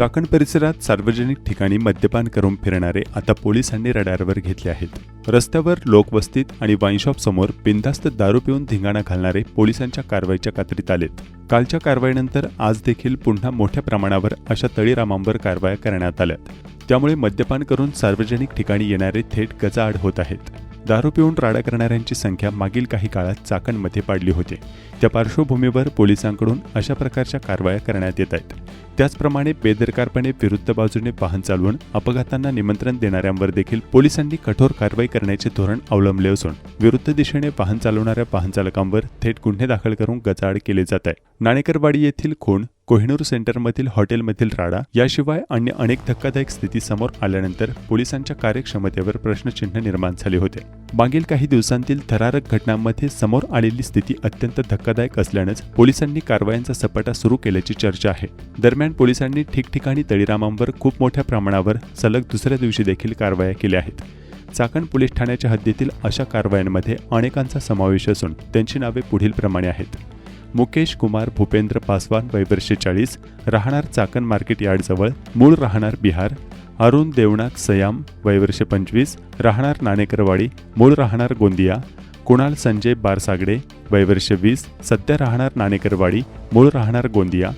चाकण परिसरात सार्वजनिक ठिकाणी मद्यपान करून फिरणारे आता पोलिसांनी रडारवर घेतले आहेत। रस्त्यावर, लोकवस्तीत आणि वाईनशॉप समोर बिनधास्त दारू पिऊन धिंगाणा घालणारे पोलिसांच्या कारवाईच्या कात्रीत आलेत। कालच्या कारवाईनंतर आज देखील पुन्हा मोठ्या प्रमाणावर अशा तळीरामांवर कारवाया करण्यात आल्यात। त्यामुळे मद्यपान करून सार्वजनिक ठिकाणी येणारे थेट गजाआड होत आहेत। दारू पिऊन राडा करणाऱ्यांची संख्या मागील काही काळात चाकणमध्ये वाढली होती। त्या पार्श्वभूमीवर पोलिसांकडून अशा प्रकारच्या कारवाया करण्यात येत आहेत। त्याचप्रमाणे बेदरकारपणे विरुद्ध बाजूने वाहन चालवून अपघातांना निमंत्रण देणाऱ्यांवर देखील पोलिसांनी कठोर कारवाई करण्याचे धोरण अवलंबले असून विरुद्ध दिशेने वाहन चालवणाऱ्या वाहन चालकांवर थेट गुन्हे दाखल करून गजाआड केले जात आहे। नाणेकरवाडी येथील खून, कोहिनूर सेंटरमधील हॉटेलमधील राडा याशिवाय अन्य अनेक धक्कादायक स्थिती समोर आल्यानंतर पोलिसांच्या कार्यक्षमतेवर प्रश्नचिन्ह निर्माण झाले होते। मागील काही दिवसांतील थरारक घटनांमध्ये समोर आलेली स्थिती अत्यंत धक्कादायक असल्यानेच पोलिसांनी कारवायांचा सपाटा सुरू केल्याची चर्चा आहे। दरम्यान पोलिसांनी ठिकठिकाणी तळीरामांवर खूप मोठ्या प्रमाणावर सलग दुसऱ्या दिवशी देखील कारवाया केल्या आहेत। चाकण पोलीस ठाण्याच्या हद्दीतील अशा कारवायांमध्ये अनेकांचा समावेश असून त्यांची नावे पुढील प्रमाणे आहेत। मुकेश कुमार भूपेंद्र पासवान वय वर्ष 40, राहणार चाकण मार्केट यार्डजवळ, मूळ राहणार बिहार। अरुण देवनाथ सयाम वय वर्ष 25, राहणार नाणेकरवाडी, मूळ राहणार गोंदिया। कुणाल संजय बारसागडे वय वर्ष 20, सध्या राहणार नाणेकरवाडी, मूळ राहणार गोंदिया।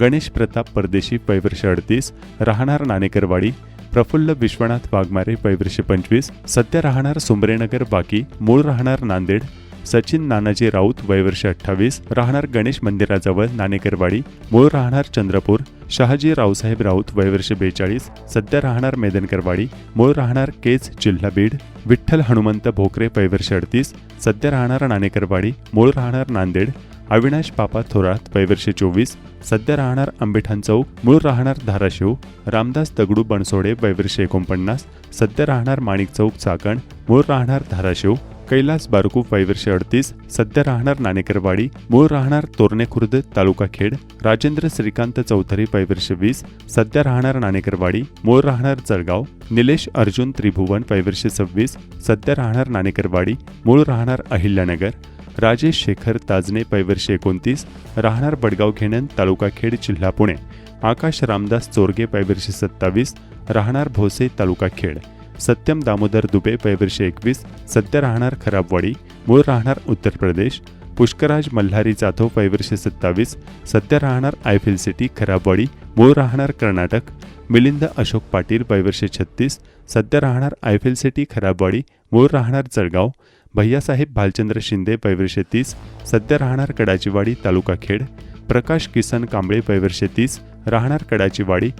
गणेश प्रताप परदेशी वय वर्ष 38, राहणार नाणेकरवाडी। प्रफुल्ल विश्वनाथ वाघमारे वय वर्ष 25, सध्या राहणार सुंबरेनगर बाकी, मूळ राहणार नांदेड। सचिन नानाजी राऊत वय वर्ष 28, राहणार गणेश मंदिराजवळ नाणेकरवाडी, मूळ राहणार चंद्रपूर। शहाजी रावसाहेब राऊत वय वर्ष 42, सध्या राहणार मेदनकरवाडी, मूळ राहणार केज, जिल्हा बीड। विठ्ठल हनुमंत भोकरे वय वर्ष 38, सध्या राहणार नाणेकरवाडी, मूळ राहणार नांदेड। अविनाश पापा थोरात वय वर्ष 24, सध्या राहणार आंबेठाण चौक, मूळ राहणार धाराशिव। रामदास दगडू बनसोडे वय वर्ष 49, सध्या राहणार माणिक चौक चाकण, मूळ राहणार धाराशिव। कैलास बारकू वय वर्ष 38, सध्या राहणार नाणेकरवाडी, मूळ राहणार तोरणे खुर्द, तालुका खेड। राजेंद्र श्रीकांत चौधरी वय वर्ष 20, सध्या राहणार नाणेकरवाडी, मूळ राहणार जळगाव। निलेश अर्जुन त्रिभुवन वय वर्ष 26, सध्या राहणार नाणेकरवाडी, मूळ राहणार अहिल्यानगर। राजेश शेखर ताजने वय वर्ष 29, राहणार बडगाव घेणन, तालुका खेड, जिल्हा पुणे। आकाश रामदास चोरगे वय वर्ष 27, राहणार भोसे, तालुका खेड। सत्यम दामोदर दुबे वय वर्ष 21, सध्या राहणार खराबवाडी, मूळ राहणार उत्तर प्रदेश। पुष्कराज मल्हारी जाधव वय वर्ष 27, सध्या राहणार आयफिल सिटी, खराबवाडी, मूळ राहणार कर्नाटक। मिलिंद अशोक पाटील वय वर्ष 36, सध्या राहणार आयफिल सिटी, खराबवाडी, मूळ राहणार जळगाव। भैयासाहेब भालचंद्र शिंदे वय वर्ष 30, सध्या राहणार कडाचीवाडी, तालुका खेड। प्रकाश किसन कांबळे वय वर्ष 30, राहणार कडाचीवाडी,